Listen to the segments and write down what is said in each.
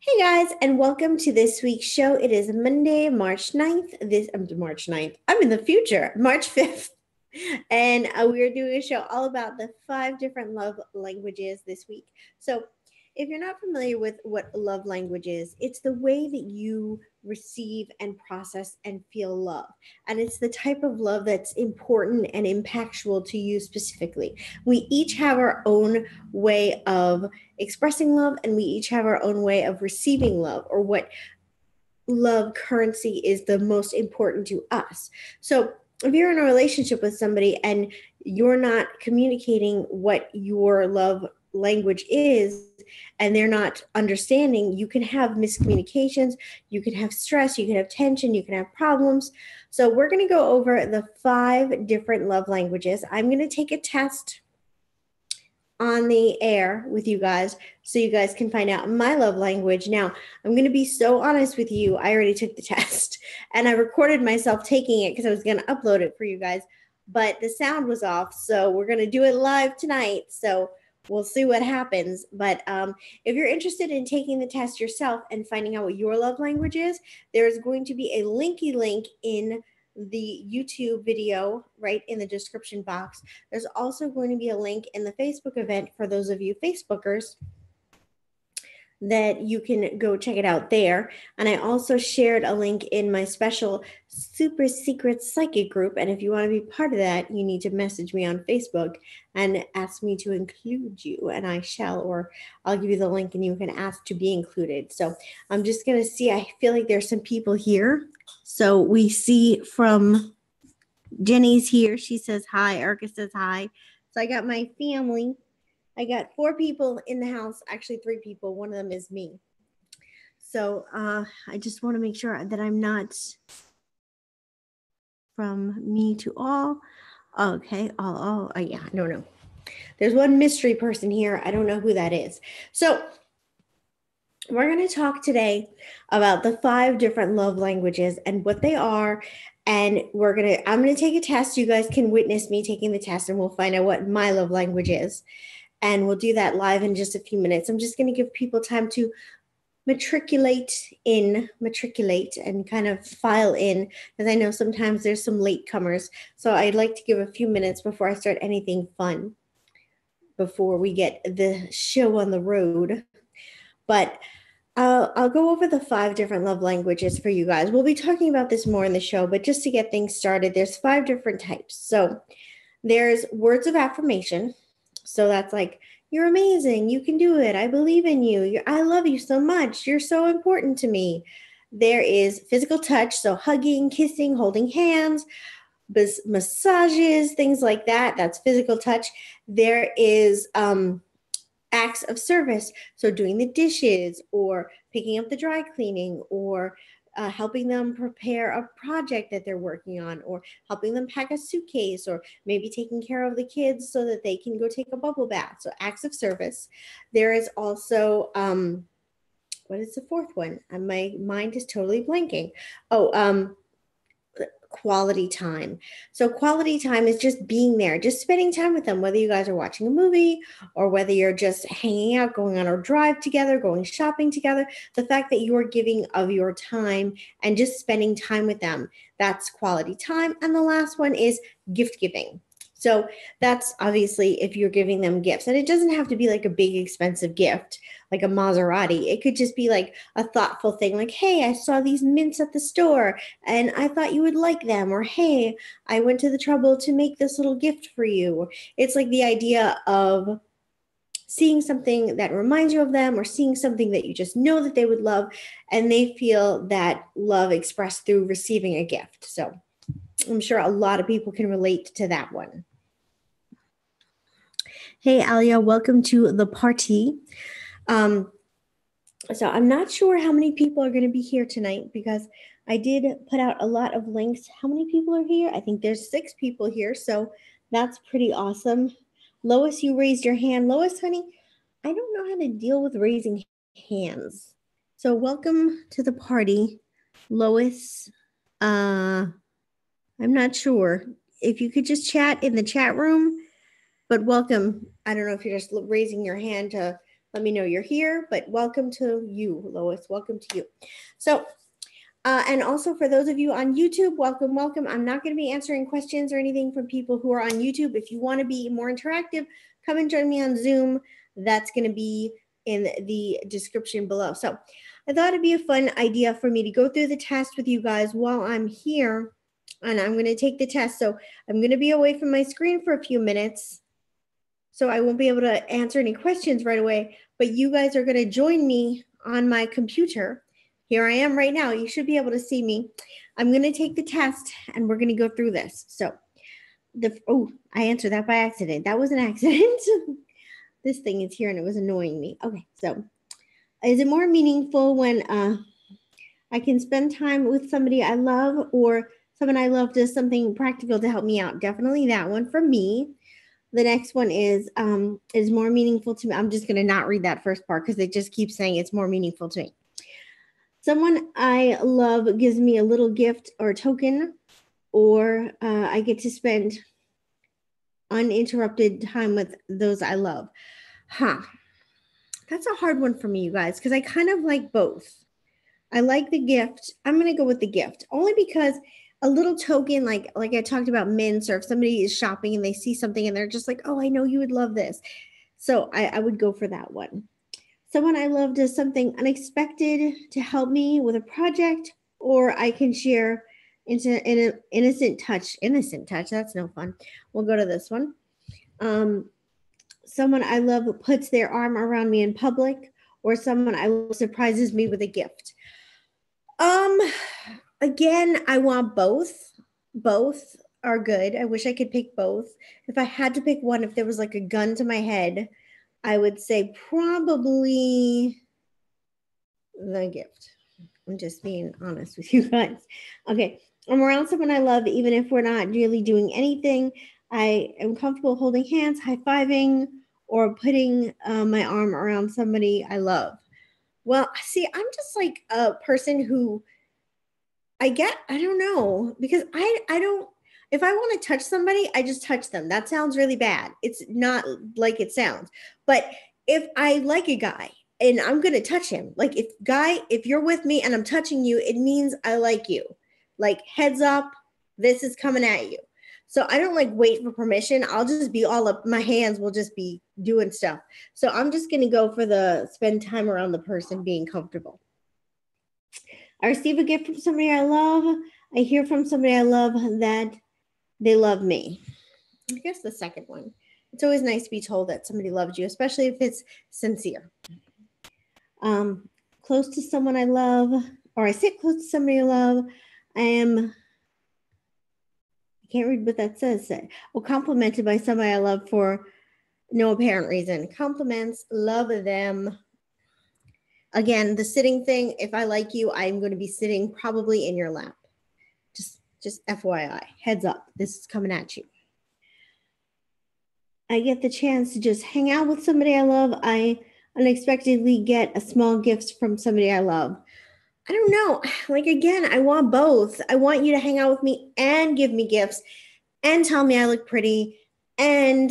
Hey guys, and welcome to this week's show. It is Monday, March 9th. March 9th. I'm in the future, March 5th. And we're doing a show all about the 5 different love languages this week. So, if you're not familiar with what love language is, it's the way that you receive and process and feel love. And it's the type of love that's important and impactful to you specifically. We each have our own way of expressing love, and we each have our own way of receiving love, or what love currency is the most important to us. So if you're in a relationship with somebody and you're not communicating what your love language is, and they're not understanding, you can have miscommunications, you can have stress, you can have tension, you can have problems. So we're going to go over the 5 different love languages. I'm going to take a test on the air with you guys so you guys can find out my love language. Now, I'm going to be so honest with you. I already took the test and I recorded myself taking it because I was going to upload it for you guys, but the sound was off. So we're going to do it live tonight. So we'll see what happens. But if you're interested in taking the test yourself and finding out what your love language is, there's going to be a linky link in the YouTube video right in the description box. There's also going to be a link in the Facebook event for those of you Facebookers that you can go check it out there. And I also shared a link in my special super secret psychic group. And if you want to be part of that, you need to message me on Facebook and ask me to include you, and I shall, or I'll give you the link and you can ask to be included. So I'm just going to see, I feel like there's some people here. So we see from Jenny's here. She says hi. Erica says hi. So I got my family. I got 4 people in the house, actually 3 people. One of them is me. So I just want to make sure that I'm not from me to all. Okay. Yeah, no. There's one mystery person here. I don't know who that is. So we're going to talk today about the 5 different love languages and what they are. And I'm going to take a test. You guys can witness me taking the test and we'll find out what my love language is. And we'll do that live in just a few minutes. I'm just going to give people time to matriculate and kind of file in, because I know sometimes there's some latecomers. So I'd like to give a few minutes before I start anything fun, before we get the show on the road. But I'll go over the 5 different love languages for you guys. We'll be talking about this more in the show, but just to get things started, there's 5 different types. So there's words of affirmation. So that's like, you're amazing, you can do it, I believe in you, I love you so much, you're so important to me. There is physical touch, so hugging, kissing, holding hands, massages, things like that. That's physical touch. There is acts of service, so doing the dishes or picking up the dry cleaning, or helping them prepare a project that they're working on, or helping them pack a suitcase, or maybe taking care of the kids so that they can go take a bubble bath. So acts of service. There is also, what is the 4th one? My mind is totally blanking. Quality time. So quality time is just being there, just spending time with them, whether you guys are watching a movie or whether you're just hanging out, going on a drive together, going shopping together. The fact that you're giving of your time and just spending time with them, that's quality time. And the last one is gift giving. So that's obviously if you're giving them gifts, and it doesn't have to be like a big expensive gift, like a Maserati. It could just be like a thoughtful thing, like, hey, I saw these mints at the store and I thought you would like them. Or, hey, I went to the trouble to make this little gift for you. It's like the idea of seeing something that reminds you of them, or seeing something that you just know that they would love, and they feel that love expressed through receiving a gift. So I'm sure a lot of people can relate to that one. Hey, Alia, welcome to the party. So I'm not sure how many people are going to be here tonight, because I did put out a lot of links. How many people are here? I think there's 6 people here, so that's pretty awesome. Lois, you raised your hand. Lois, honey, I don't know how to deal with raising hands. So welcome to the party, Lois. I'm not sure. If you could just chat in the chat room, but welcome. I don't know if you're just raising your hand to Let me know you're here, but welcome to you, Lois. Welcome to you. So, and also for those of you on YouTube, welcome, welcome. I'm not going to be answering questions or anything from people who are on YouTube. If you want to be more interactive, come and join me on Zoom. That's going to be in the description below. So I thought it'd be a fun idea for me to go through the test with you guys while I'm here, and I'm going to take the test. So I'm going to be away from my screen for a few minutes, so I won't be able to answer any questions right away, but you guys are going to join me on my computer. Here I am right now. You should be able to see me. I'm going to take the test and we're going to go through this. So I answered that by accident. That was an accident. This thing is here and it was annoying me. Okay, so is it more meaningful when I can spend time with somebody I love, or someone I love does something practical to help me out? Definitely that one for me. The next one is more meaningful to me. I'm just going to not read that first part because it just keeps saying it's more meaningful to me. Someone I love gives me a little gift or token, or I get to spend uninterrupted time with those I love. That's a hard one for me, you guys, because I kind of like both. I like the gift. I'm going to go with the gift only because a little token, like I talked about mints, or if somebody is shopping and they see something and they're just like, oh, I know you would love this. So I would go for that one. Someone I love does something unexpected to help me with a project, or I can share into an innocent touch. Innocent touch, that's no fun. We'll go to this one. Someone I love puts their arm around me in public, or someone I love surprises me with a gift. Again, I want both. Both are good. I wish I could pick both. If I had to pick one, if there was like a gun to my head, I would say probably the gift. I'm just being honest with you guys. Okay, I'm around someone I love, even if we're not really doing anything. I am comfortable holding hands, high-fiving, or putting my arm around somebody I love. Well, see, I'm just like a person who I don't know, because I don't, if I want to touch somebody, I just touch them. That sounds really bad. It's not like it sounds. But if I like a guy and I'm going to touch him, like if you're with me and I'm touching you, it means I like you. Like, heads up, this is coming at you. So I don't like wait for permission. I'll just be all up. My hands will just be doing stuff. So I'm just going to go for the spend time around the person, being comfortable. I receive a gift from somebody I love. I hear from somebody I love that they love me. I guess the second one. It's always nice to be told that somebody loves you, especially if it's sincere. Close to someone I love, or I sit close to somebody I love. I can't read what that says. Complimented by somebody I love for no apparent reason. Compliments, love them. Again, the sitting thing, if I like you, I'm going to be sitting probably in your lap. Just FYI, heads up, this is coming at you. I get the chance to just hang out with somebody I love. I unexpectedly get a small gift from somebody I love. I don't know. Like, again, I want both. I want you to hang out with me and give me gifts and tell me I look pretty and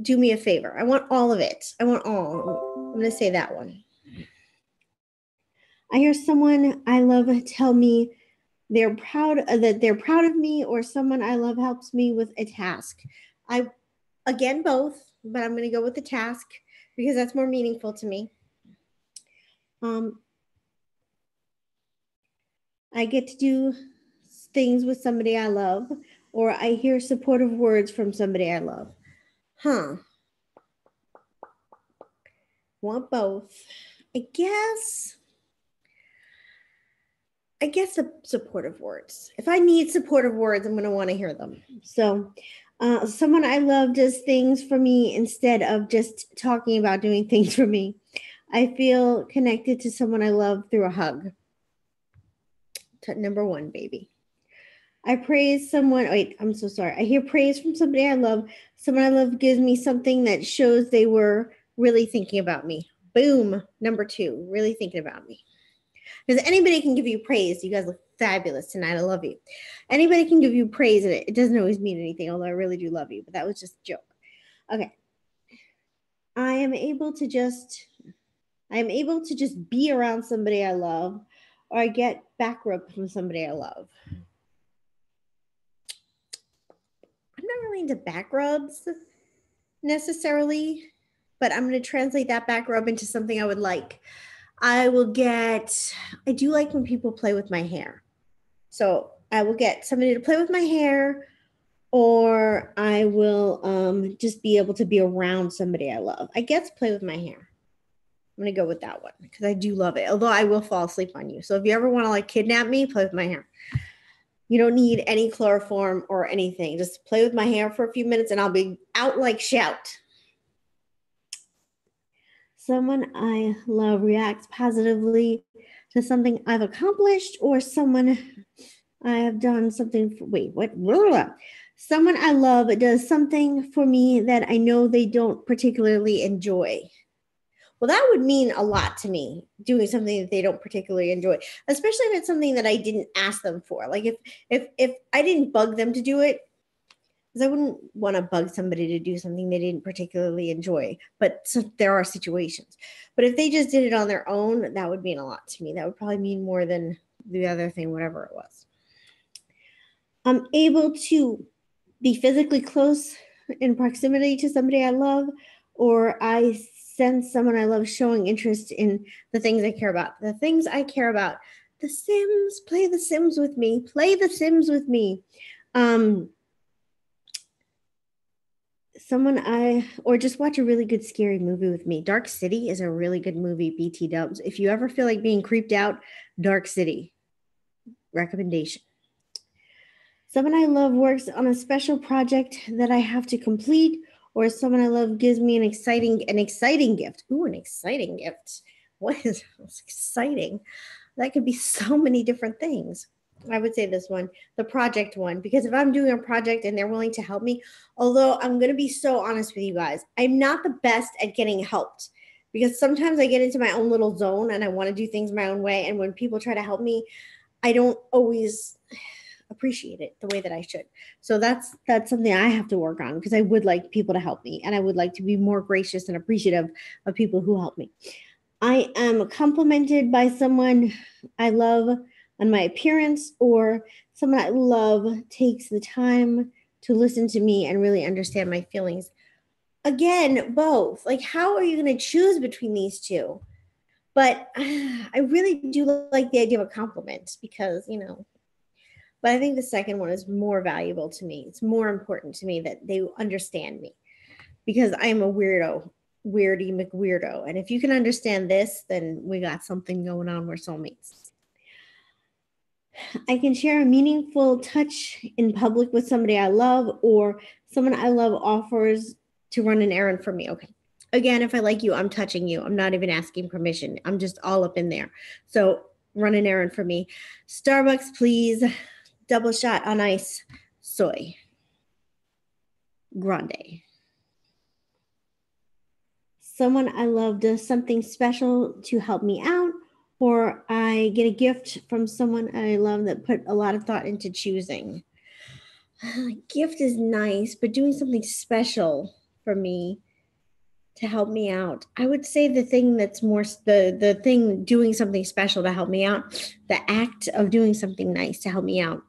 do me a favor. I want all of it. I want all. I'm going to say that one. I hear someone I love tell me they're proud of me, or someone I love helps me with a task. Again, both, but I'm going to go with the task because that's more meaningful to me. I get to do things with somebody I love, or I hear supportive words from somebody I love. Want both. I guess the supportive words. If I need supportive words, I'm going to want to hear them. So someone I love does things for me instead of just talking about doing things for me. I feel connected to someone I love through a hug. Number one, baby. I praise someone. Wait, I'm so sorry. I hear praise from somebody I love. Someone I love gives me something that shows they were really thinking about me. Boom. Number two, really thinking about me. Because anybody can give you praise. You guys look fabulous tonight. I love you. Anybody can give you praise, and it doesn't always mean anything, although I really do love you. But that was just a joke. Okay. I am able to just be around somebody I love, or I get back rub from somebody I love. I'm not really into back rubs necessarily, but I'm going to translate that back rub into something I would like. I do like when people play with my hair. So I will get somebody to play with my hair, or I will just be able to be around somebody I love. I get to play with my hair. I'm going to go with that one because I do love it, although I will fall asleep on you. So if you ever want to like kidnap me, play with my hair. You don't need any chloroform or anything. Just play with my hair for a few minutes and I'll be out like shout. Someone I love reacts positively to something I've accomplished, or someone I have done something for, someone I love does something for me that I know they don't particularly enjoy. Well, that would mean a lot to me, doing something that they don't particularly enjoy, especially if it's something that I didn't ask them for. Like if I didn't bug them to do it, because I wouldn't want to bug somebody to do something they didn't particularly enjoy. But so there are situations. But if they just did it on their own, that would mean a lot to me. That would probably mean more than the other thing, whatever it was. I'm able to be physically close in proximity to somebody I love, or I sense someone I love showing interest in the things I care about. The things I care about. The Sims. Play The Sims with me. Play The Sims with me. Or just watch a really good scary movie with me. Dark City is a really good movie, BT dubs. If you ever feel like being creeped out, Dark City. Recommendation. Someone I love works on a special project that I have to complete, or someone I love gives me an exciting gift. Ooh, an exciting gift. What is exciting? That could be so many different things. I would say this one, the project one, because if I'm doing a project and they're willing to help me, although I'm going to be so honest with you guys, I'm not the best at getting helped, because sometimes I get into my own little zone and I want to do things my own way. And when people try to help me, I don't always appreciate it the way that I should. So that's something I have to work on, because I would like people to help me and I would like to be more gracious and appreciative of people who help me. I am complimented by someone I love on my appearance, or someone I love takes the time to listen to me and really understand my feelings. Again, both. Like, how are you going to choose between these two? But I really do like the idea of a compliment, because, but I think the second one is more valuable to me. It's more important to me that they understand me, because I am a weirdy McWeirdo. And if you can understand this, then we got something going on. We're soulmates. I can share a meaningful touch in public with somebody I love, or someone I love offers to run an errand for me. Okay. Again, if I like you, I'm touching you. I'm not even asking permission. I'm just all up in there. So run an errand for me. Starbucks, please. Double shot on ice. Soy. Grande. Someone I love does something special to help me out, or I get a gift from someone I love that put a lot of thought into choosing. Gift is nice, but doing something special for me to help me out. I would say the thing that's more the thing doing something special to help me out, the act of doing something nice to help me out.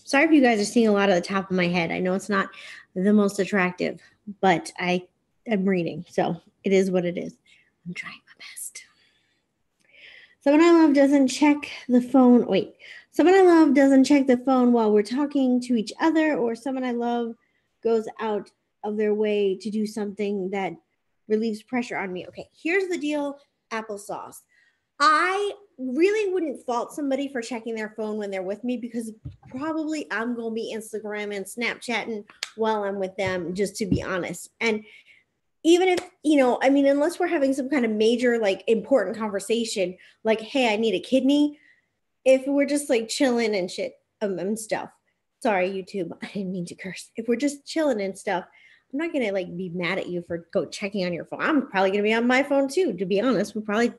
Sorry if you guys are seeing a lot of the top of my head. I know it's not the most attractive, but I am reading, so it is what it is. I'm trying my best. Someone I love doesn't check the phone. Someone I love doesn't check the phone while we're talking to each other, or someone I love goes out of their way to do something that relieves pressure on me. Okay, here's the deal, applesauce. I really wouldn't fault somebody for checking their phone when they're with me, because probably I'm going to be Instagram and Snapchatting while I'm with them, just to be honest. And even if, unless we're having some kind of major, like, important conversation, like, hey, I need a kidney. If we're just like chilling and shit and stuff. Sorry, YouTube, I didn't mean to curse. If we're just chilling and stuff, I'm not going to like be mad at you for checking on your phone. I'm probably going to be on my phone too, to be honest. We're probably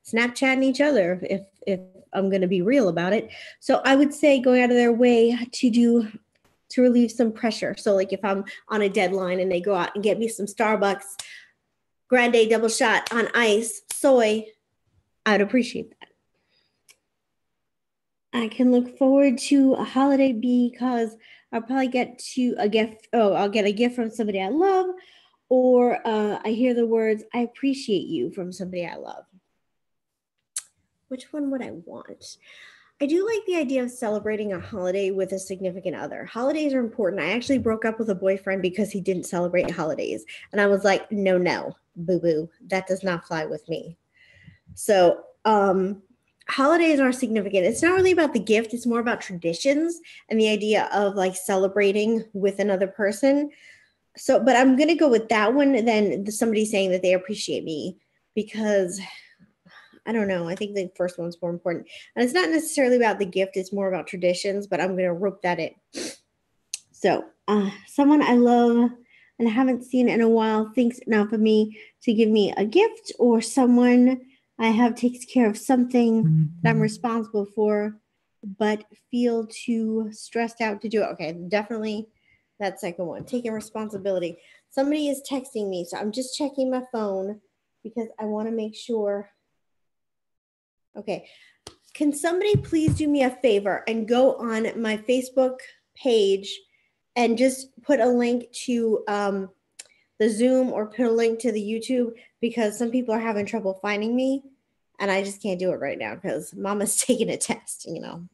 Snapchatting each other if I'm going to be real about it. So I would say going out of their way to relieve some pressure. So like if I'm on a deadline and they go out and get me some Starbucks, grande double shot on ice, soy, I'd appreciate that. I can look forward to a holiday because I'll probably get to a gift. Oh, I'll get a gift from somebody I love, or I hear the words, I appreciate you from somebody I love. Which one would I want? I do like the idea of celebrating a holiday with a significant other. Holidays are important. I actually broke up with a boyfriend because he didn't celebrate holidays. And I was like, no, boo-boo. That does not fly with me. So holidays are significant. It's not really about the gift. It's more about traditions and the idea of like celebrating with another person. So, but I'm going to go with that one than somebody saying that they appreciate me because I don't know. I think the first one's more important. And it's not necessarily about the gift. It's more about traditions, but I'm going to rope that in. So someone I love and haven't seen in a while thinks enough of me to give me a gift, or someone I have takes care of something that I'm responsible for, but feel too stressed out to do it. Okay, definitely that second one, taking responsibility. Somebody is texting me, so I'm just checking my phone because I want to make sure. Okay, can somebody please do me a favor and go on my Facebook page and just put a link to the Zoom or put a link to the YouTube, because some people are having trouble finding me and I just can't do it right now because Mama's taking a test, you know.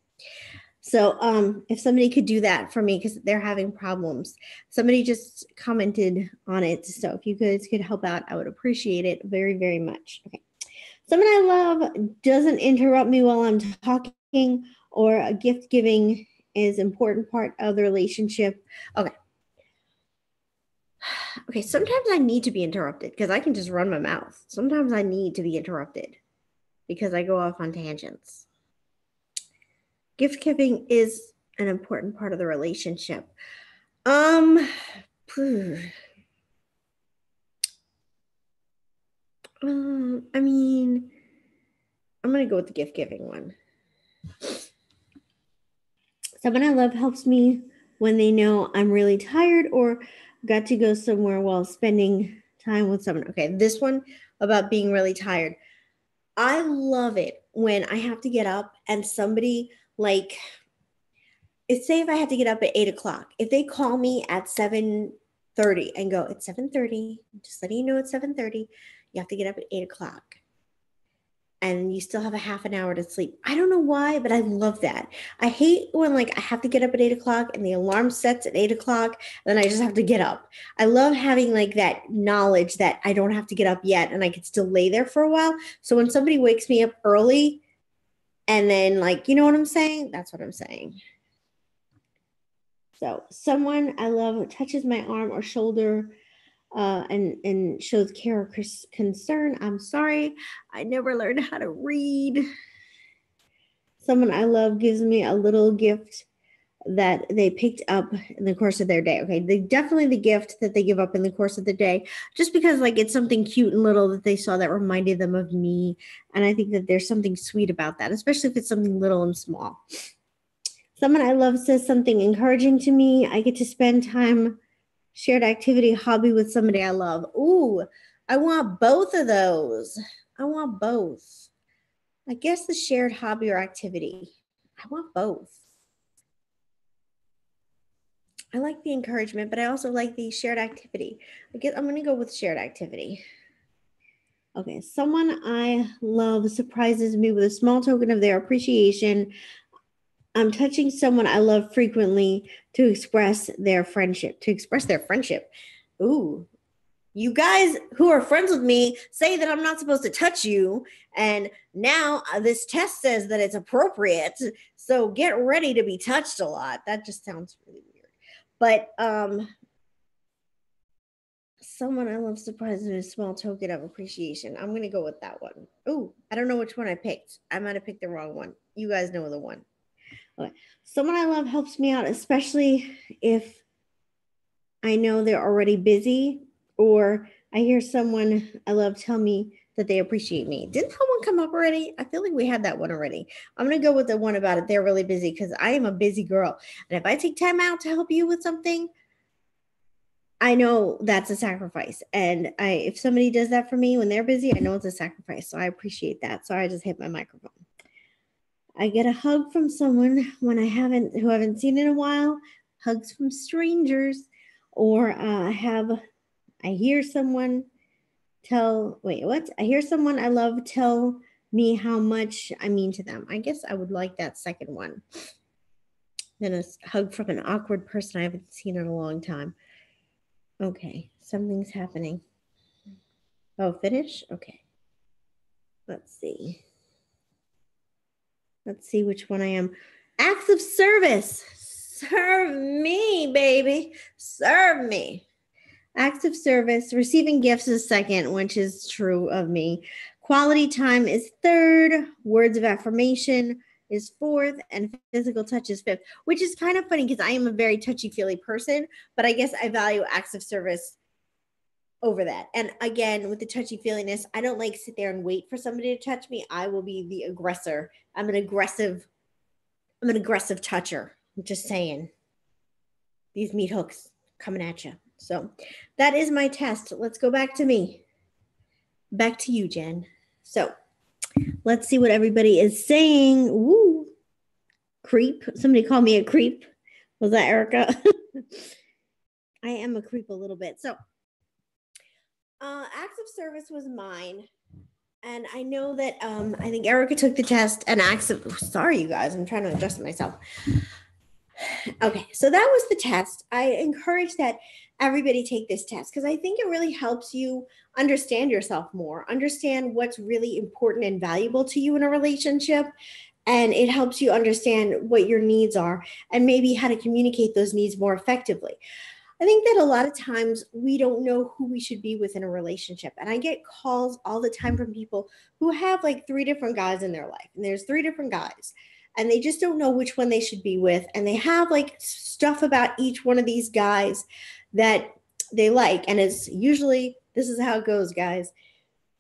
So if somebody could do that for me because they're having problems. Somebody just commented on it. So if you guys could help out, I would appreciate it very, very much. Okay. Someone I love doesn't interrupt me while I'm talking, or a gift giving is an important part of the relationship. Okay, sometimes I need to be interrupted because I can just run my mouth. Sometimes I need to be interrupted because I go off on tangents. Gift giving is an important part of the relationship. I mean, I'm going to go with the gift giving one. Someone I love helps me when they know I'm really tired or got to go somewhere while spending time with someone. Okay, this one about being really tired. I love it when I have to get up and somebody like, say if I have to get up at 8 o'clock, if they call me at 7:30 and go, it's 7:30, just letting you know it's 7:30, you have to get up at 8 o'clock. And you still have a half an hour to sleep. I don't know why, but I love that. I hate when like I have to get up at 8 o'clock and the alarm sets at 8 o'clock, and then I just have to get up. I love having like that knowledge that I don't have to get up yet and I could still lay there for a while. So when somebody wakes me up early and then like, you know what I'm saying? That's what I'm saying. So someone I love touches my arm or shoulder and shows care or concern. I'm sorry, I never learned how to read. Someone I love gives me a little gift that they picked up in the course of their day. Okay, they definitely the gift that they give up in the course of the day, just because like it's something cute and little that they saw that reminded them of me. And I think that there's something sweet about that, especially if it's something little and small. Someone I love says something encouraging to me. I get to spend time, shared activity, hobby with somebody I love. Ooh, I want both of those. I want both. I guess the shared hobby or activity. I want both. I like the encouragement, but I also like the shared activity. I guess I'm going to go with shared activity. Okay, someone I love surprises me with a small token of their appreciation. I'm touching someone I love frequently to express their friendship. Ooh, you guys who are friends with me say that I'm not supposed to touch you. And now this test says that it's appropriate. So get ready to be touched a lot. That just sounds really weird. But someone I love surprises me with a small token of appreciation. I'm going to go with that one. Ooh, I don't know which one I picked. I might have picked the wrong one. You guys know the one. Okay. Someone I love helps me out, especially if I know they're already busy, or I hear someone I love tell me that they appreciate me. Didn't that one come up already? I feel like we had that one already. I'm going to go with the one about it. They're really busy because I am a busy girl. And if I take time out to help you with something, I know that's a sacrifice. And if somebody does that for me when they're busy, I know it's a sacrifice. So I appreciate that. Sorry, I just hit my microphone. I get a hug from someone when who I haven't seen in a while, hugs from strangers, or I hear someone I hear someone I love tell me how much I mean to them. I guess I would like that second one. Then a hug from an awkward person I haven't seen in a long time. Okay, something's happening. Oh, finish? Okay. Let's see. Let's see which one I am. Acts of service. Serve me, baby. Serve me. Acts of service. Receiving gifts is second, which is true of me. Quality time is third. Words of affirmation is fourth. And physical touch is fifth, which is kind of funny because I am a very touchy-feely person, but I guess I value acts of service over that. And again, with the touchy-feeliness, I don't like sit there and wait for somebody to touch me. I will be the aggressor. I'm an aggressive toucher. I'm just saying. These meat hooks coming at you. So that is my test. Let's go back to me. Back to you, Jen. So let's see what everybody is saying. Woo. Creep. Somebody called me a creep. Was that Erica? I am a creep a little bit. So acts of service was mine. And I know that I think Erica took the test and sorry, you guys, I'm trying to adjust myself. Okay, so that was the test. I encourage that everybody take this test because I think it really helps you understand yourself more, understand what's really important and valuable to you in a relationship. And it helps you understand what your needs are and maybe how to communicate those needs more effectively. I think that a lot of times we don't know who we should be with in a relationship. And I get calls all the time from people who have like 3 different guys in their life. And there's 3 different guys. And they just don't know which one they should be with. And they have like stuff about each one of these guys that they like. And it's usually, this is how it goes, guys.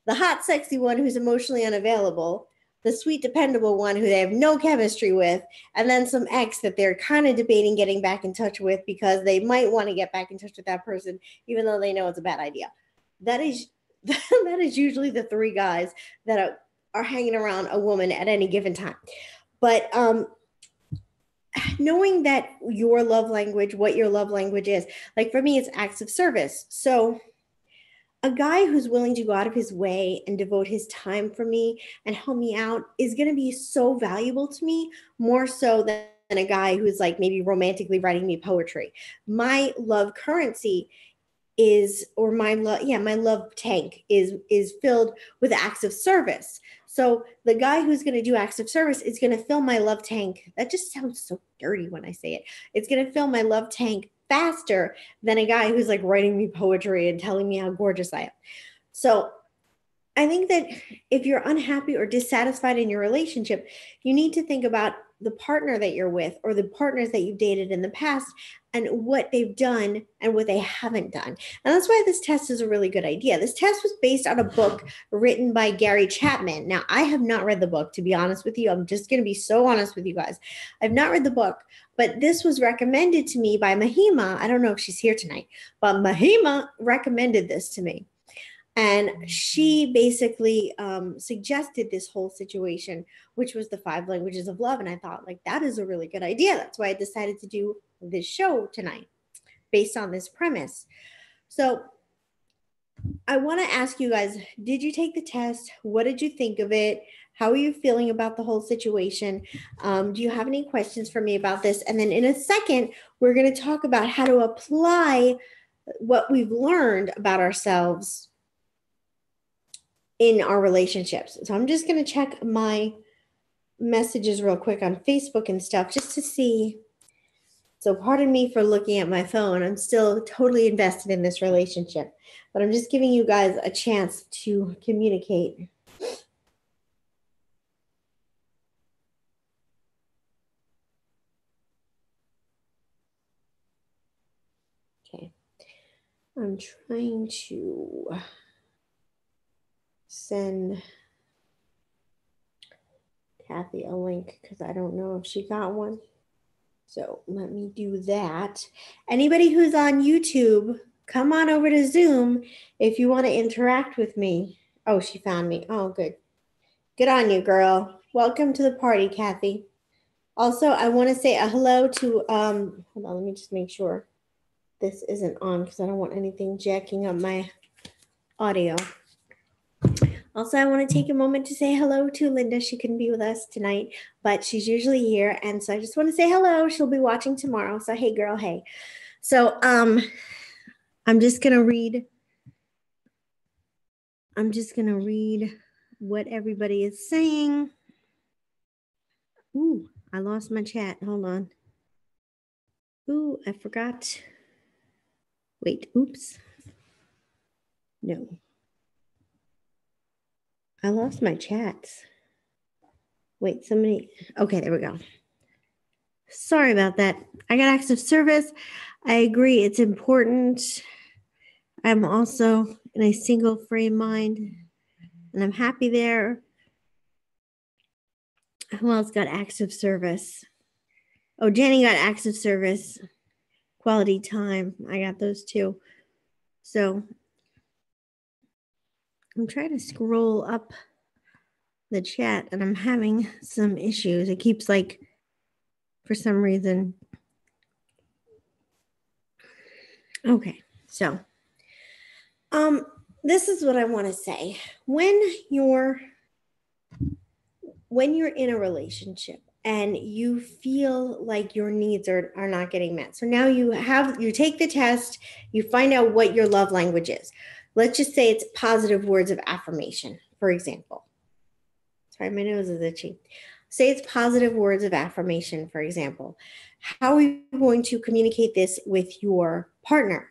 The hot, sexy one who's emotionally unavailable, the sweet, dependable one who they have no chemistry with, and then some ex that they're kind of debating getting back in touch with because they might want to get back in touch with that person, even though they know it's a bad idea. That is usually the 3 guys that are hanging around a woman at any given time. But knowing that what your love language is, like for me, it's acts of service. So a guy who's willing to go out of his way and devote his time for me and help me out is going to be so valuable to me, more so than a guy who's like maybe romantically writing me poetry. My love currency my love tank is filled with acts of service. So the guy who's going to do acts of service is going to fill my love tank. That just sounds so dirty when I say it. It's going to fill my love tank faster than a guy who's like writing me poetry and telling me how gorgeous I am. So I think that if you're unhappy or dissatisfied in your relationship, you need to think about the partner that you're with or the partners that you've dated in the past and what they've done and what they haven't done. And that's why this test is a really good idea. This test was based on a book written by Gary Chapmen. Now, I have not read the book, to be honest with you. I'm just going to be so honest with you guys. I've not read the book, but this was recommended to me by Mahima. I don't know if she's here tonight, but Mahima recommended this to me. And she basically suggested this whole situation, which was the 5 languages of love. And I thought, like, that is a really good idea. That's why I decided to do this show tonight based on this premise. So I want to ask you guys, did you take the test? What did you think of it? How are you feeling about the whole situation? Do you have any questions for me about this? And then in a second, we're going to talk about how to apply what we've learned about ourselves in our relationships. So I'm just going to check my messages real quick on Facebook and stuff just to see. So pardon me for looking at my phone. I'm still totally invested in this relationship, but I'm just giving you guys a chance to communicate. Okay. I'm trying to send Kathy a link because I don't know if she got one. So let me do that. Anybody who's on YouTube, come on over to Zoom if you want to interact with me. Oh, she found me. Oh, good. Good on you, girl. Welcome to the party, Kathy. Also, I want to say a hello to, hold on, let me just make sure this isn't on because I don't want anything jacking up my audio. Also, I want to take a moment to say hello to Linda. She couldn't be with us tonight, but she's usually here. And so I just want to say hello. She'll be watching tomorrow. So, hey, girl, hey. So, I'm just going to read what everybody is saying. Ooh, I lost my chat. Hold on. Ooh, I forgot. Wait, oops. No. I lost my chats. Wait, somebody. Okay, there we go. Sorry about that. I got active service. I agree. It's important. I'm also in a single frame mind and I'm happy there. Who else got active service? Oh, Jenny got active service. Quality time. I got those too. So I'm trying to scroll up the chat and I'm having some issues. It keeps like, for some reason. Okay, so this is what I want to say. When you're in a relationship and you feel like your needs are not getting met. So now you take the test, you find out what your love language is. Let's just say it's positive words of affirmation, for example. Sorry, my nose is itchy. Say it's positive words of affirmation, for example. How are you going to communicate this with your partner?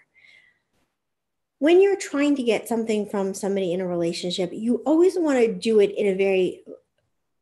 When you're trying to get something from somebody in a relationship, you always want to do it in a very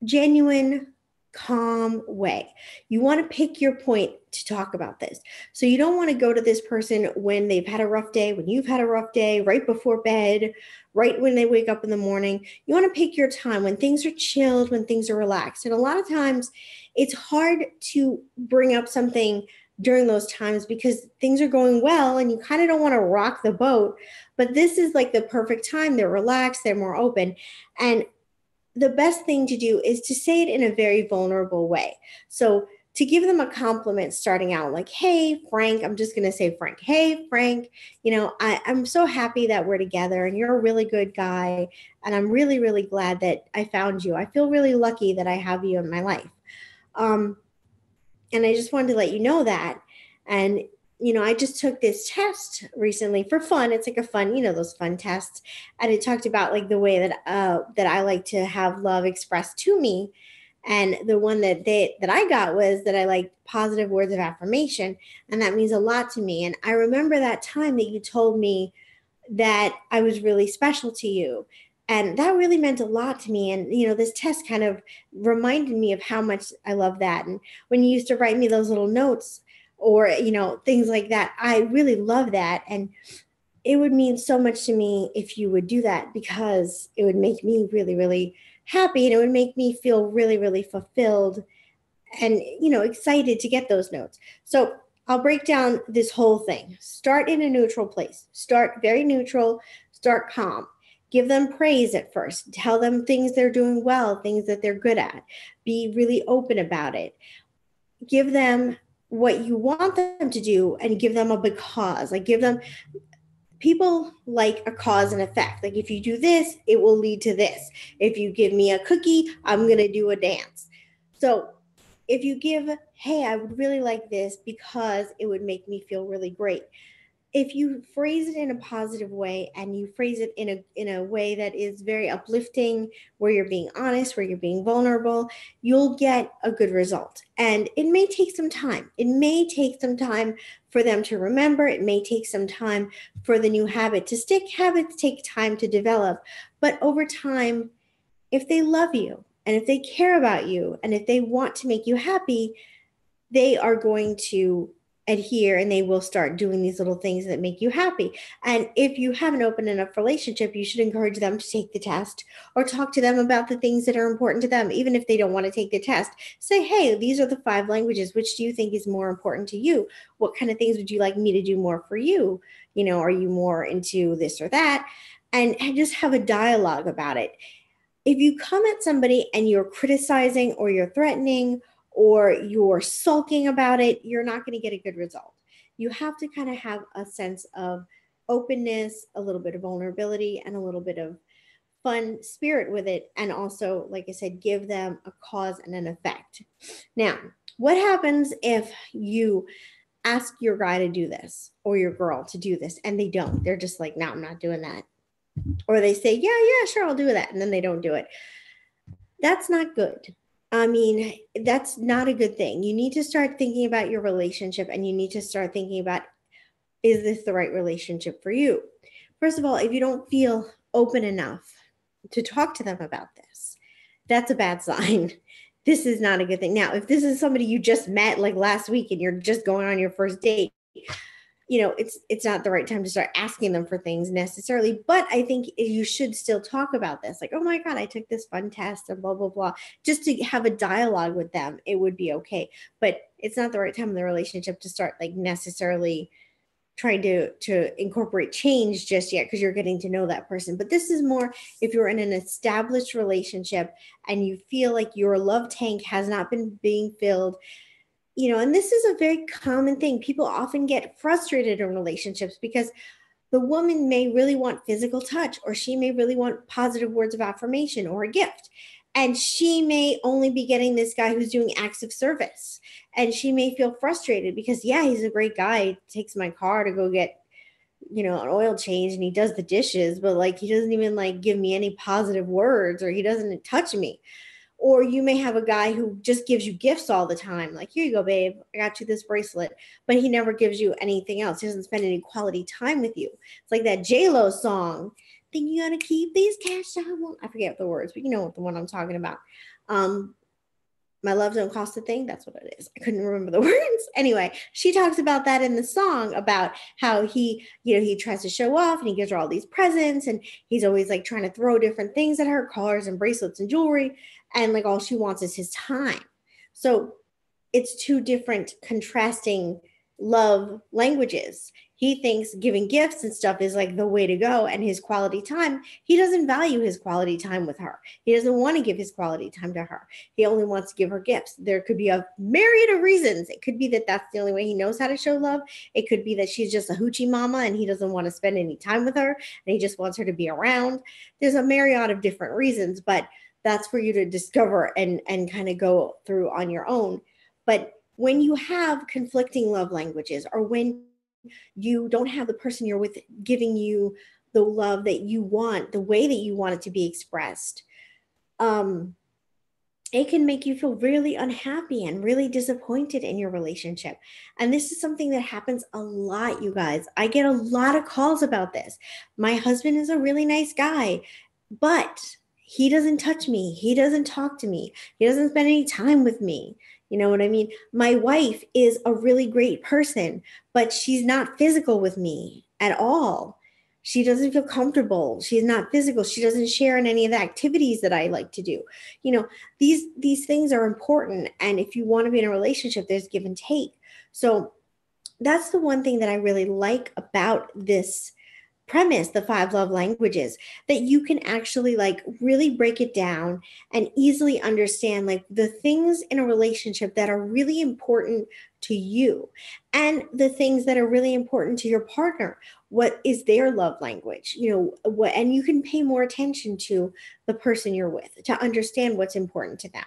genuine, calm way. You want to pick your point to talk about this. So you don't want to go to this person when they've had a rough day, when you've had a rough day, right before bed, right when they wake up in the morning. You want to pick your time when things are chilled, when things are relaxed. And a lot of times it's hard to bring up something during those times because things are going well and you kind of don't want to rock the boat. But this is like the perfect time. They're relaxed, they're more open. And the best thing to do is to say it in a very vulnerable way. So to give them a compliment starting out like, hey, Frank, I'm just going to say Frank. Hey, Frank, I'm so happy that we're together and you're a really good guy. And I'm really, really glad that I found you. I feel really lucky that I have you in my life. And I just wanted to let you know that. And, I just took this test recently for fun. It's like a fun, those fun tests. And it talked about like the way that I like to have love expressed to me. And the one that I got was that I like positive words of affirmation. And that means a lot to me. And I remember that time that you told me that I was really special to you. And that really meant a lot to me. And, this test kind of reminded me of how much I love that. And when you used to write me those little notes or, things like that, I really love that. And it would mean so much to me if you would do that because it would make me really, really happy. And it would make me feel really, really fulfilled and, excited to get those notes. So I'll break down this whole thing. Start in a neutral place. Start very neutral. Start calm. Give them praise at first. Tell them things they're doing well, things that they're good at. Be really open about it. Give them what you want them to do and give them a because. Like give them, people like a cause and effect. Like if you do this, it will lead to this. If you give me a cookie, I'm going to do a dance. So if you give, hey, I would really like this because it would make me feel really great. If you phrase it in a positive way and you phrase it in a way that is very uplifting, where you're being honest, where you're being vulnerable, you'll get a good result. And it may take some time. It may take some time for them to remember. It may take some time for the new habit to stick. Habits take time to develop. But over time, if they love you and if they care about you and if they want to make you happy, they are going to adhere and they will start doing these little things that make you happy. And if you have an open enough relationship, you should encourage them to take the test or talk to them about the things that are important to them. Even if they don't want to take the test, say, hey, these are the 5 languages. Which do you think is more important to you? What kind of things would you like me to do more for you? Are you more into this or that? And just have a dialogue about it. If you come at somebody and you're criticizing or you're threatening or you're sulking about it, you're not going to get a good result. You have to kind of have a sense of openness, a little bit of vulnerability, and a little bit of fun spirit with it. And also, like I said, give them a cause and an effect. Now, what happens if you ask your guy to do this or your girl to do this and they don't? They're just like, no, I'm not doing that. Or they say, yeah, sure, I'll do that. And then they don't do it. That's not good. I mean, that's not a good thing. You need to start thinking about your relationship and you need to start thinking about, is this the right relationship for you? First of all, if you don't feel open enough to talk to them about this, that's a bad sign. This is not a good thing. Now, if this is somebody you just met like last week and you're just going on your first date, it's not the right time to start asking them for things necessarily. But I think you should still talk about this. Like, oh my God, I took this fun test and blah, blah, blah. Just to have a dialogue with them, it would be okay. But it's not the right time in the relationship to start like necessarily trying to incorporate change just yet, because you're getting to know that person. But this is more if you're in an established relationship and you feel like your love tank has not been being filled. And this is a very common thing. People often get frustrated in relationships because the woman may really want physical touch, or she may really want positive words of affirmation or a gift. And she may only be getting this guy who's doing acts of service. And she may feel frustrated because, yeah, he's a great guy. He takes my car to go get, an oil change and he does the dishes, but like, he doesn't even like give me any positive words, or he doesn't touch me. Or you may have a guy who just gives you gifts all the time. Like, here you go, babe, I got you this bracelet. But he never gives you anything else. He doesn't spend any quality time with you. It's like that J-Lo song, think you gotta keep these cash down. I forget the words, but you know what the one I'm talking about. My love don't cost a thing. That's what it is. I couldn't remember the words. Anyway, she talks about that in the song, about how he tries to show off and he gives her all these presents and he's always like trying to throw different things at her, collars and bracelets and jewelry. And like all she wants is his time. So it's two different contrasting love languages. He thinks giving gifts and stuff is like the way to go, and his quality time, he doesn't value his quality time with her. He doesn't want to give his quality time to her. He only wants to give her gifts. There could be a myriad of reasons. It could be that that's the only way he knows how to show love. It could be that she's just a hoochie mama and he doesn't want to spend any time with her and he just wants her to be around. There's a myriad of different reasons, but that's for you to discover and kind of go through on your own. But when you have conflicting love languages, or when you don't have the person you're with giving you the love that you want, the way that you want it to be expressed, it can make you feel really unhappy and really disappointed in your relationship. And this is something that happens a lot, you guys. I get a lot of calls about this. My husband is a really nice guy, but he doesn't touch me. He doesn't talk to me. He doesn't spend any time with me. You know what I mean? My wife is a really great person, but she's not physical with me at all. She doesn't feel comfortable. She's not physical. She doesn't share in any of the activities that I like to do. These things are important. And if you want to be in a relationship, there's give and take. So that's the one thing that I really like about this premise, the 5 love languages, that you can actually like really break it down and easily understand like the things in a relationship that are really important to you and the things that are really important to your partner. What is their love language? And you can pay more attention to the person you're with to understand what's important to them.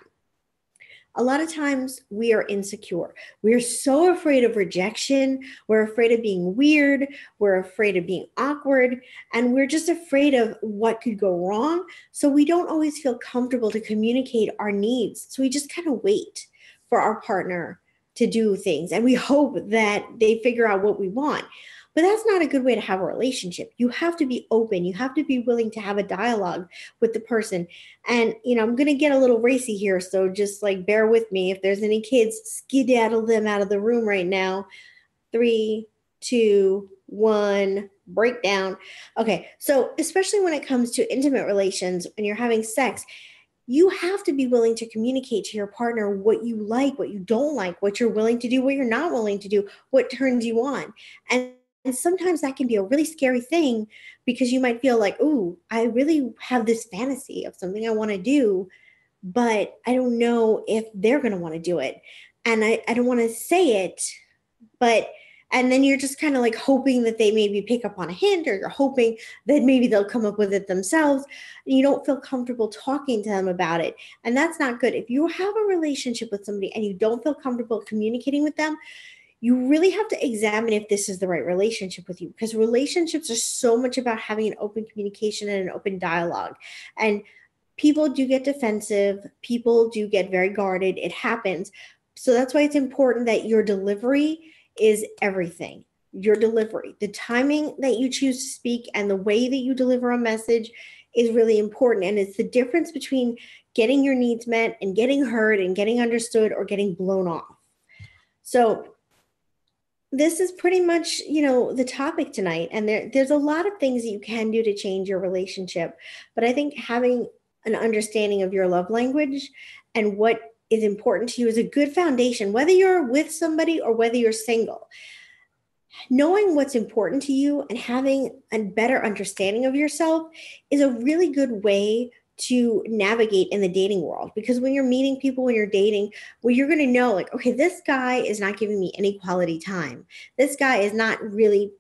A lot of times we are insecure. We're so afraid of rejection. We're afraid of being weird. We're afraid of being awkward. And we're just afraid of what could go wrong. So we don't always feel comfortable to communicate our needs. So we just kind of wait for our partner to do things. And we hope that they figure out what we want. But that's not a good way to have a relationship. You have to be open. You have to be willing to have a dialogue with the person. And, I'm going to get a little racy here. So just like bear with me. If there's any kids, skedaddle them out of the room right now. 3, 2, 1, breakdown. Okay, so especially when it comes to intimate relations, when you're having sex, you have to be willing to communicate to your partner what you like, what you don't like, what you're willing to do, what you're not willing to do, what turns you on. And sometimes that can be a really scary thing because you might feel like, ooh, I really have this fantasy of something I want to do, but I don't know if they're going to want to do it. And I don't want to say it, but and then you're just kind of like hoping that they maybe pick up on a hint, or you're hoping that maybe they'll come up with it themselves. And you don't feel comfortable talking to them about it. And that's not good. If you have a relationship with somebody and you don't feel comfortable communicating with them, you really have to examine if this is the right relationship with you, because relationships are so much about having an open communication and an open dialogue. And people do get defensive, people do get very guarded. It happens. So that's why it's important that your delivery is everything. Your delivery, the timing that you choose to speak and the way that you deliver a message is really important. And it's the difference between getting your needs met and getting heard and getting understood or getting blown off. So this is pretty much, the topic tonight. And there's a lot of things that you can do to change your relationship. But I think having an understanding of your love language and what is important to you is a good foundation, whether you're with somebody or whether you're single. Knowing what's important to you and having a better understanding of yourself is a really good way to navigate in the dating world. Because when you're meeting people, when you're dating, well, you're going to know like, okay, this guy is not giving me any quality time. This guy is not really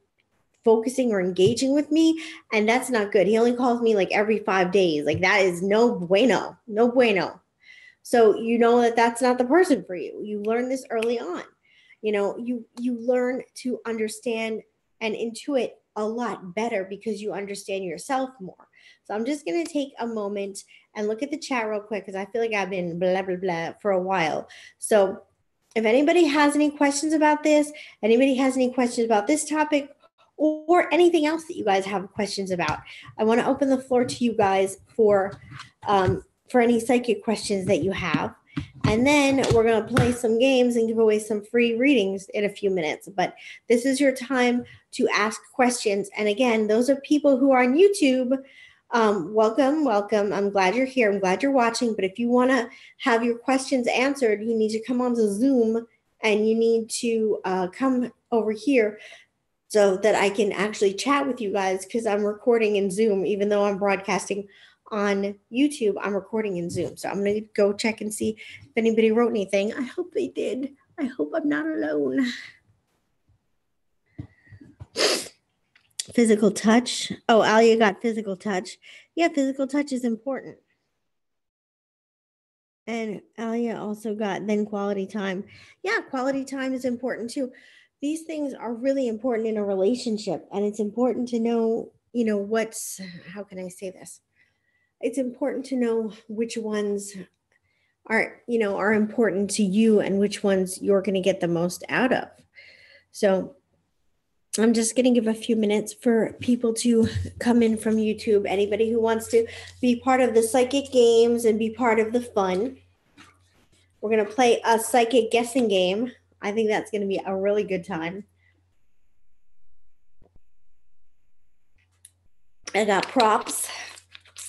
focusing or engaging with me. And that's not good. He only calls me like every 5 days. Like that is no bueno, no bueno. So you know that that's not the person for you. You learn this early on. You learn to understand and intuit a lot better because you understand yourself more. So I'm just going to take a moment and look at the chat real quick because I feel like I've been blah, blah, blah for a while. So if anybody has any questions about this, anybody has any questions about this topic or anything else that you guys have questions about, I want to open the floor to you guys for any psychic questions that you have. And then we're going to play some games and give away some free readings in a few minutes. But this is your time to ask questions. And again, those are people who are on YouTube. Welcome. I'm glad you're here. I'm glad you're watching. But if you want to have your questions answered, you need to come onto Zoom and you need to come over here so that I can actually chat with you guys, because I'm recording in Zoom, even though I'm broadcasting on YouTube. I'm recording in Zoom. So I'm going to go check and see if anybody wrote anything. I hope they did. I hope I'm not alone. Physical touch. Oh, Alia got physical touch. Yeah, physical touch is important. And Alia also got then quality time. Yeah, quality time is important too. These things are really important in a relationship. And it's important to know, how can I say this? It's important to know which ones are important to you and which ones you're going to get the most out of. So I'm just going to give a few minutes for people to come in from YouTube. Anybody who wants to be part of the psychic games and be part of the fun. We're going to play a psychic guessing game. I think that's going to be a really good time. I got props.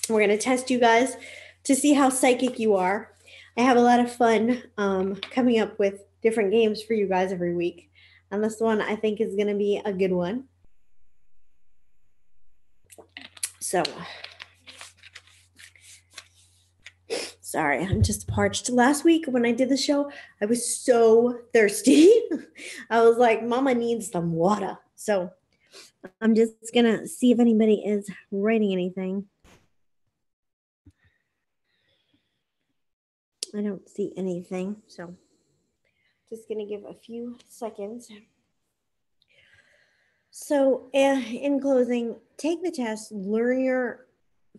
We're going to test you guys to see how psychic you are. I have a lot of fun coming up with different games for you guys every week. And this one I think is going to be a good one. So, sorry, I'm just parched. Last week when I did the show, I was so thirsty. I was like, Mama needs some water. So I'm just going to see if anybody is writing anything. I don't see anything, so just going to give a few seconds. So in closing, take the test, learn your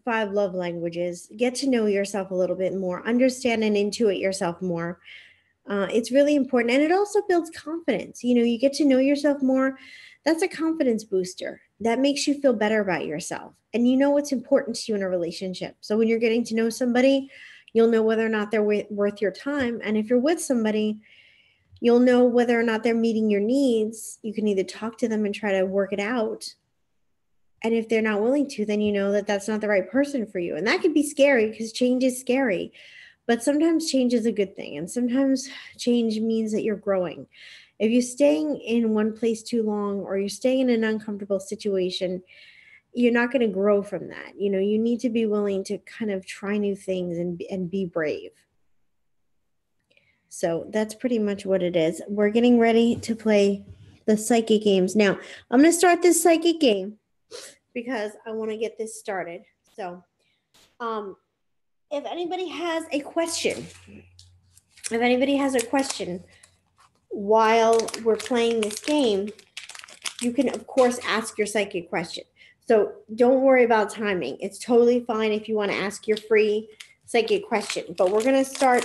5 love languages, get to know yourself a little bit more, understand and intuit yourself more. It's really important. And it also builds confidence. You get to know yourself more. That's a confidence booster. That makes you feel better about yourself. And you know what's important to you in a relationship. So when you're getting to know somebody, you'll know whether or not they're worth your time. And if you're with somebody, You'll know whether or not they're meeting your needs. You can either talk to them and try to work it out. And if they're not willing to, then you know that that's not the right person for you. And that can be scary because change is scary. But sometimes change is a good thing. And sometimes change means that you're growing. If you're staying in one place too long or you're staying in an uncomfortable situation, you're not going to grow from that. You know, you need to be willing to kind of try new things and be brave. So that's pretty much what it is. We're getting ready to play the psychic games. Now, I'm going to start this psychic game because I want to get this started. So, if anybody has a question, while we're playing this game, you can, of course, ask your psychic question. So don't worry about timing. It's totally fine if you want to ask your free psychic question. But we're going to start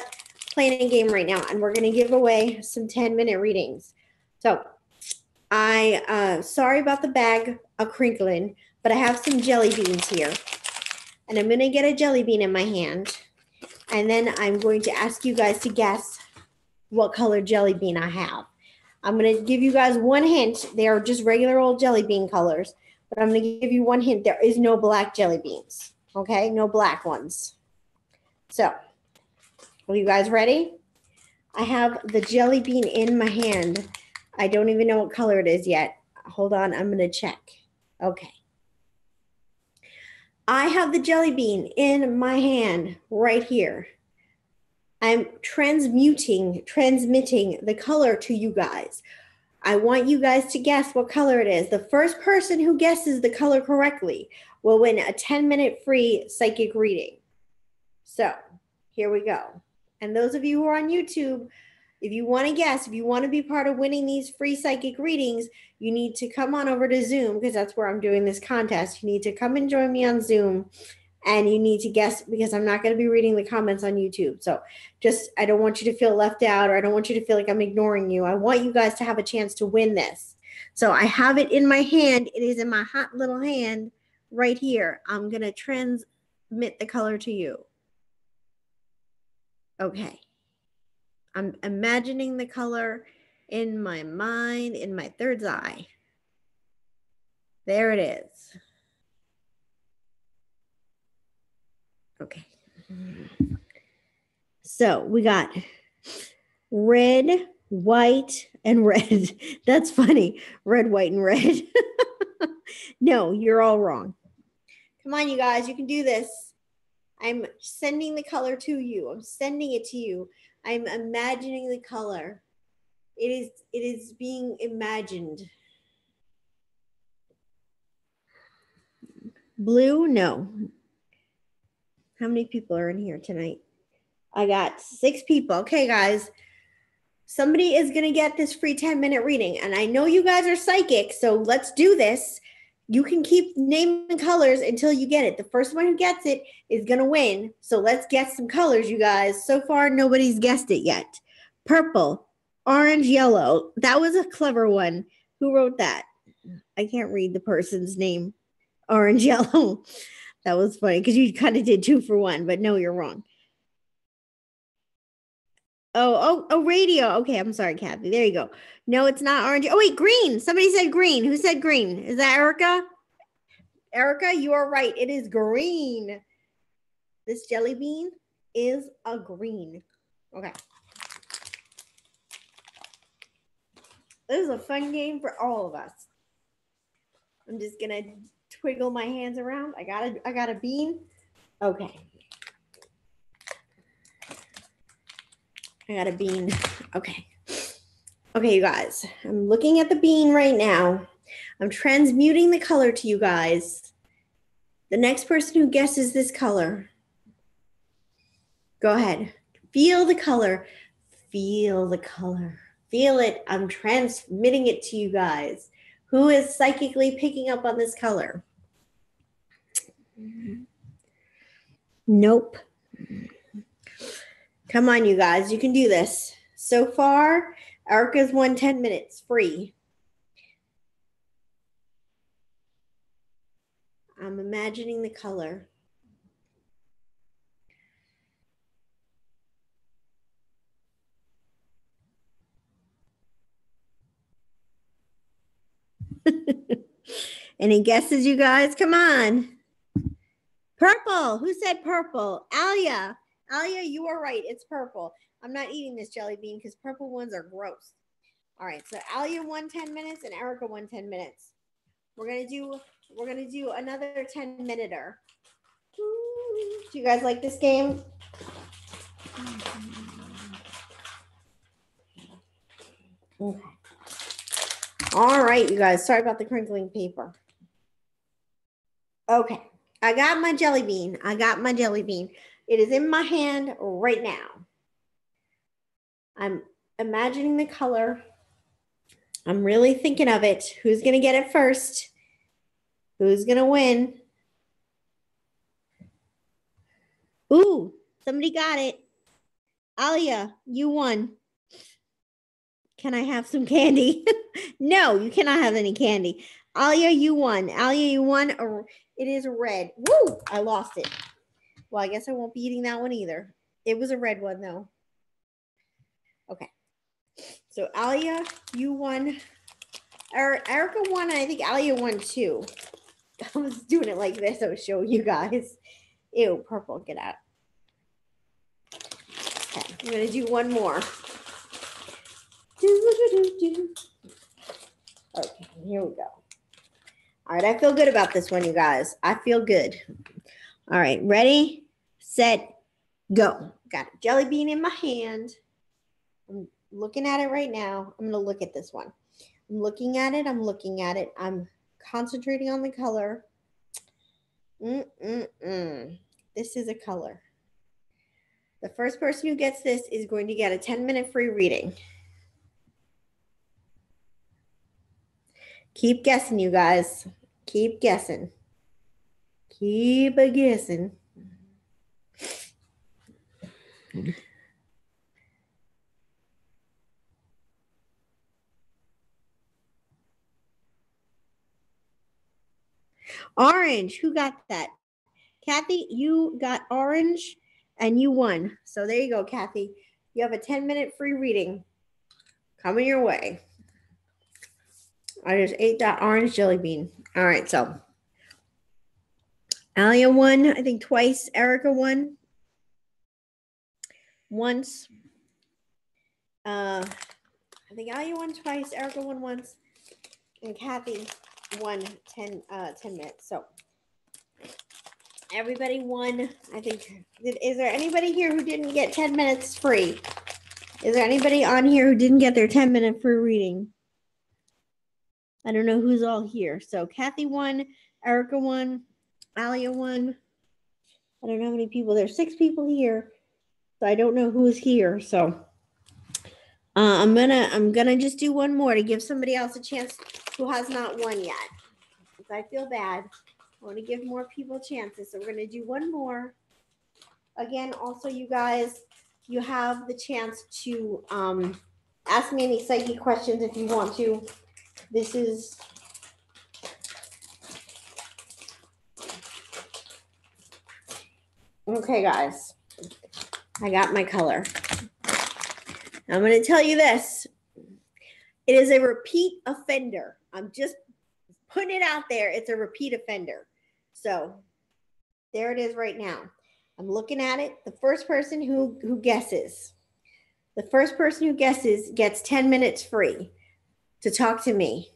playing a game right now, and we're going to give away some 10-minute readings. So sorry about the bag of crinkling, but I have some jelly beans here. And I'm going to get a jelly bean in my hand. And then I'm going to ask you guys to guess what color jelly bean I have. I'm going to give you guys one hint. They are just regular old jelly bean colors. But I'm going to give you one hint. There is no black jelly beans. Okay? No black ones. So, are you guys ready? I have the jelly bean in my hand. I don't even know what color it is yet. Hold on. I'm going to check. Okay. I have the jelly bean in my hand right here. I'm transmitting the color to you guys. I want you guys to guess what color it is. The first person who guesses the color correctly will win a 10-minute free psychic reading. So here we go. And those of you who are on YouTube, if you want to guess, if you want to be part of winning these free psychic readings, you need to come on over to Zoom because that's where I'm doing this contest. You need to come and join me on Zoom. And you need to guess because I'm not going to be reading the comments on YouTube. So I don't want you to feel left out, or I don't want you to feel like I'm ignoring you. I want you guys to have a chance to win this. So I have it in my hand. It is in my hot little hand right here. I'm going to transmit the color to you. Okay. I'm imagining the color in my mind, in my third eye. There it is. Okay. So we got red, white, and red. That's funny. Red, white, and red. No, you're all wrong. Come on, you guys. You can do this. I'm sending the color to you. I'm sending it to you. I'm imagining the color. It is being imagined. Blue? No. How many people are in here tonight? I got 6 people. Okay, guys. Somebody is going to get this free 10-minute reading. And I know you guys are psychic, so let's do this. You can keep naming colors until you get it. The first one who gets it is going to win. So let's get some colors, you guys. So far, nobody's guessed it yet. Purple, orange, yellow. That was a clever one. Who wrote that? I can't read the person's name. Orange, yellow. That was funny because you kind of did 2 for 1, but no, you're wrong. Oh, radio. Okay, I'm sorry, Kathy. There you go. No, it's not orange. Oh, wait, green. Somebody said green. Who said green? Is that Erica? Erica, you are right. It is green. This jelly bean is a green. Okay. This is a fun game for all of us. I'm just going to twiggle my hands around. I got a bean. Okay. I got a bean. Okay. Okay, you guys. I'm looking at the bean right now. I'm transmuting the color to you guys. The next person who guesses this color, go ahead. Feel the color. Feel the color. Feel it. I'm transmitting it to you guys. Who is psychically picking up on this color? Nope. Come on, you guys. You can do this. So far, Erica's won 10 minutes free. I'm imagining the color. Any guesses, you guys? Come on. Purple. Who said purple? Alia. Alia, you are right. It's purple. I'm not eating this jelly bean because purple ones are gross. All right, so Alia won 10 minutes and Erica won 10 minutes. We're gonna do another 10-minuter. Do you guys like this game? Okay. All right, you guys. Sorry about the crinkling paper. Okay, I got my jelly bean. It is in my hand right now. I'm imagining the color. I'm really thinking of it. Who's going to get it first? Who's going to win? Ooh, somebody got it. Alia, you won. Can I have some candy? No, you cannot have any candy. Alia, you won. It is red. Woo! I lost it. Well, I guess I won't be eating that one either. It was a red one, though. Okay. So, Alia, you won. Erica won, and I think Alia won, too. I was doing it like this. I was showing you guys. Ew, purple, get out. Okay, I'm going to do one more. Okay, here we go. All right, I feel good about this one, you guys. I feel good. All right, ready, set, go. Got a jelly bean in my hand. I'm looking at it right now. I'm going to look at this one. I'm looking at it. I'm concentrating on the color. This is a color. The first person who gets this is going to get a 10-minute free reading. Keep guessing, you guys. Keep guessing. Keep guessing. Orange. Who got that? Kathy, you got orange and you won. So there you go, Kathy. You have a 10-minute free reading coming your way. I just ate that orange jelly bean. All right, so Alia won, I think twice. Erica won once. I think Alia won twice. Erica won once. And Kathy won 10 minutes. So everybody won. I think. Is there anybody here who didn't get 10 minutes free? Is there anybody on here who didn't get their 10-minute free reading? I don't know who's all here. So Kathy won, Erica won, Alia won. I don't know how many people. There's 6 people here. So I don't know who's here. So I'm gonna just do one more to give somebody else a chance who has not won yet. Because I feel bad. I want to give more people chances. So we're gonna do one more. Again, also you guys, you have the chance to ask me any psychic questions if you want to. This is okay, guys. I got my color. I'm going to tell you this. It is a repeat offender. I'm just putting it out there. It's a repeat offender. So there it is right now. I'm looking at it. The first person who guesses. The first person who guesses gets 10 minutes free to talk to me.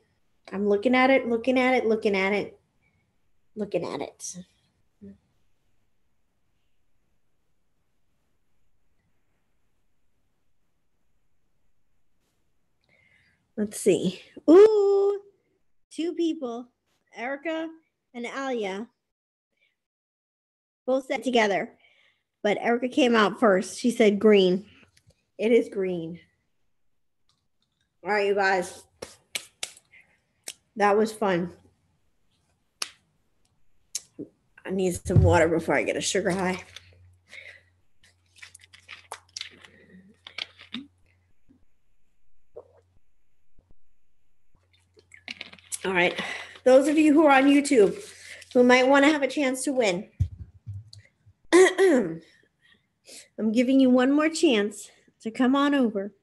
I'm looking at it, looking at it, looking at it, looking at it. Let's see. Ooh, 2 people, Erica and Alia, both said together. But Erica came out first. She said green. It is green. All right, you guys. That was fun. I need some water before I get a sugar high. All right. Those of you who are on YouTube who might want to have a chance to win, I'm giving you one more chance to come on over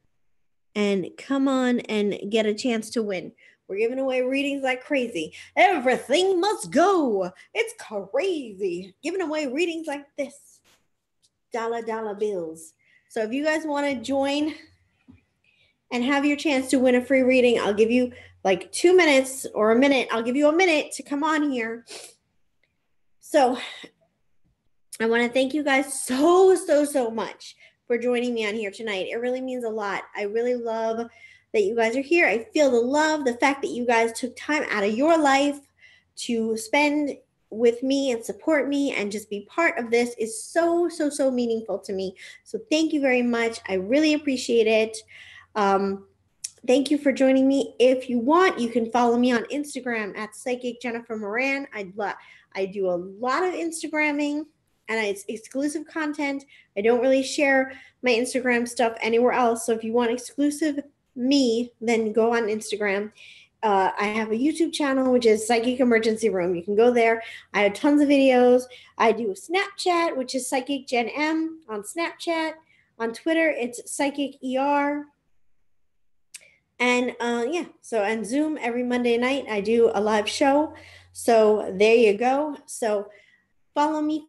and come on and get a chance to win. We're giving away readings like crazy. Everything must go. It's crazy. Giving away readings like this. Dollar bills. So if you guys want to join and have your chance to win a free reading, I'll give you like 2 minutes or a minute. I'll give you a minute to come on here. So I want to thank you guys so much for joining me on here tonight. It really means a lot. I really love that you guys are here. I feel the love, the fact that you guys took time out of your life to spend with me and support me and just be part of this is so meaningful to me. So thank you very much. I really appreciate it. Thank you for joining me. If you want, you can follow me on Instagram at Psychic Jennifer Moran. I do a lot of Instagramming and it's exclusive content. I don't really share my Instagram stuff anywhere else. So if you want exclusive me, then go on Instagram. I have a YouTube channel, which is Psychic Emergency Room. You can go there. I have tons of videos. I do Snapchat, which is Psychic Jen M on Snapchat. On Twitter, it's Psychic ER. And and Zoom every Monday night, I do a live show. So there you go. So follow me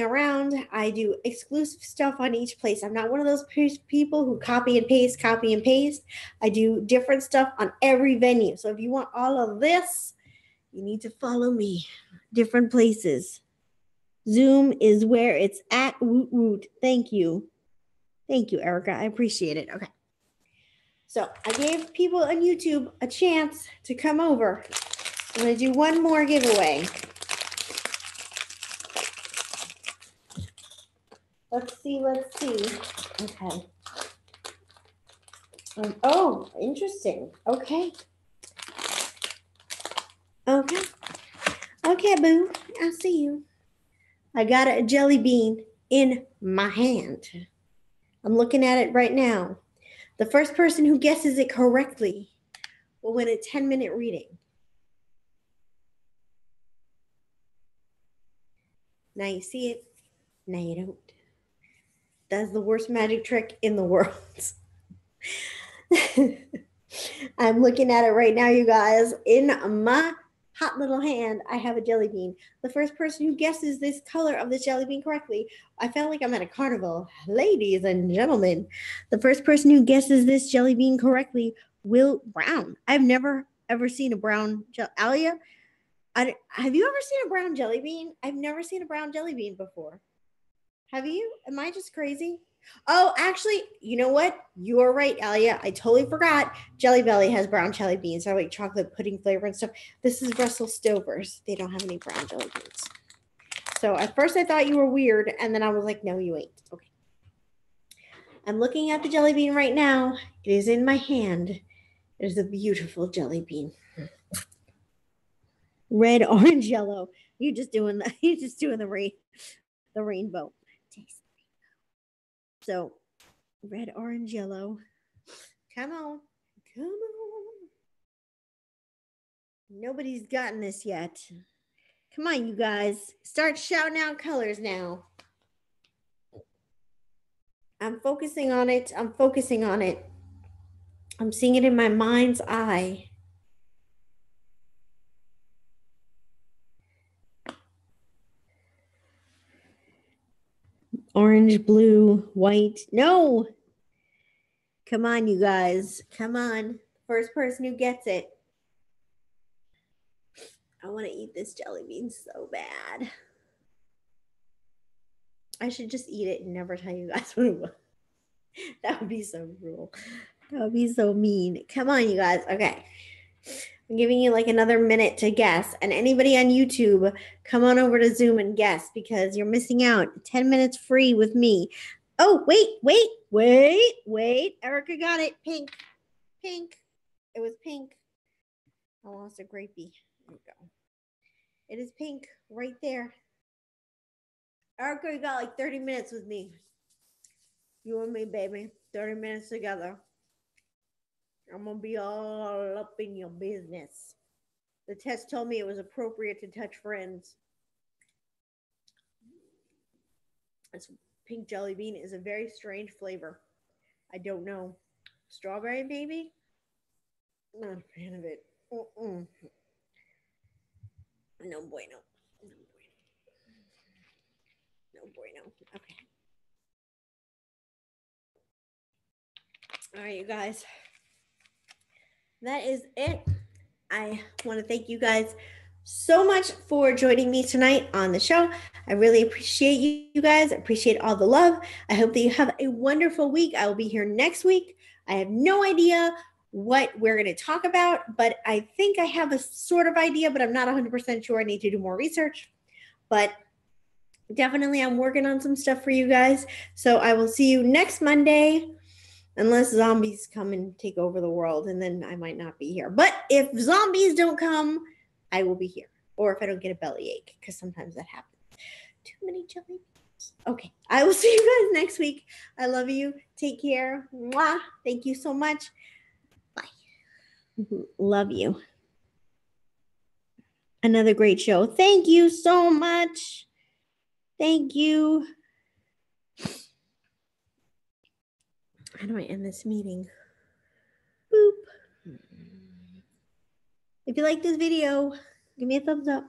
around. I do exclusive stuff on each place. I'm not one of those people who copy and paste. I do different stuff on every venue. So if you want all of this, you need to follow me. Different places. Zoom is where it's at. Woot woot. Thank you. Thank you, Erica. I appreciate it. Okay. So I gave people on YouTube a chance to come over. I'm going to do one more giveaway. Let's see. Okay. Oh, interesting. Okay, boo. I see you. I got a jelly bean in my hand. I'm looking at it right now. The first person who guesses it correctly will win a 10-minute reading. Now you see it. Now you don't. That's the worst magic trick in the world. I'm looking at it right now, you guys. In my hot little hand, I have a jelly bean. The first person who guesses this color of this jelly bean correctly, I felt like I'm at a carnival. Ladies and gentlemen, the first person who guesses this jelly bean correctly will brown. I've never ever seen a brown Alia. Have you ever seen a brown jelly bean? I've never seen a brown jelly bean before. Have you? Am I just crazy? Oh, actually, you know what? You are right, Alia. I totally forgot. Jelly Belly has brown jelly beans. I like chocolate pudding flavor and stuff. This is Russell Stover's. They don't have any brown jelly beans. So at first I thought you were weird, and then I was like, no, you ain't. Okay. I'm looking at the jelly bean right now. It is in my hand. It is a beautiful jelly bean. Red, orange, yellow. You're just doing the rainbow. So red, orange, yellow. Come on. Nobody's gotten this yet. Come on, you guys. Start shouting out colors now. I'm focusing on it. I'm seeing it in my mind's eye. Orange, blue, white. No. Come on, you guys. Come on. First person who gets it. I want to eat this jelly bean so bad. I should just eat it and never tell you guys what it was. That would be so cruel. That would be so mean. Come on, you guys. Okay. I'm giving you like another minute to guess. And anybody on YouTube, come on over to Zoom and guess because you're missing out. 10 minutes free with me. Oh, wait. Erica got it. Pink. It was pink. I lost a grapey. There we go. It is pink right there. Erica, you got like 30 minutes with me. You and me, baby. 30 minutes together. I'm going to be all up in your business. The test told me it was appropriate to touch friends. This pink jelly bean is a very strange flavor. I don't know. Strawberry, maybe? Not a fan of it. Mm-mm. No bueno. No bueno. No bueno. Okay. All right, you guys. That is it. I want to thank you guys so much for joining me tonight on the show. I really appreciate you guys. I appreciate all the love. I hope that you have a wonderful week. I will be here next week. I have no idea what we're going to talk about, but I think I have a sort of idea, but I'm not 100% sure. I need to do more research. But definitely, I'm working on some stuff for you guys. So I will see you next Monday. Unless zombies come and take over the world, and then I might not be here. But if zombies don't come, I will be here. Or if I don't get a bellyache, because sometimes that happens. Too many jelly beans. Okay, I will see you guys next week. I love you. Take care. Mwah. Thank you so much. Bye. Love you. Another great show. Thank you so much. Thank you. How do I end this meeting? Boop. If you like this video, give me a thumbs up.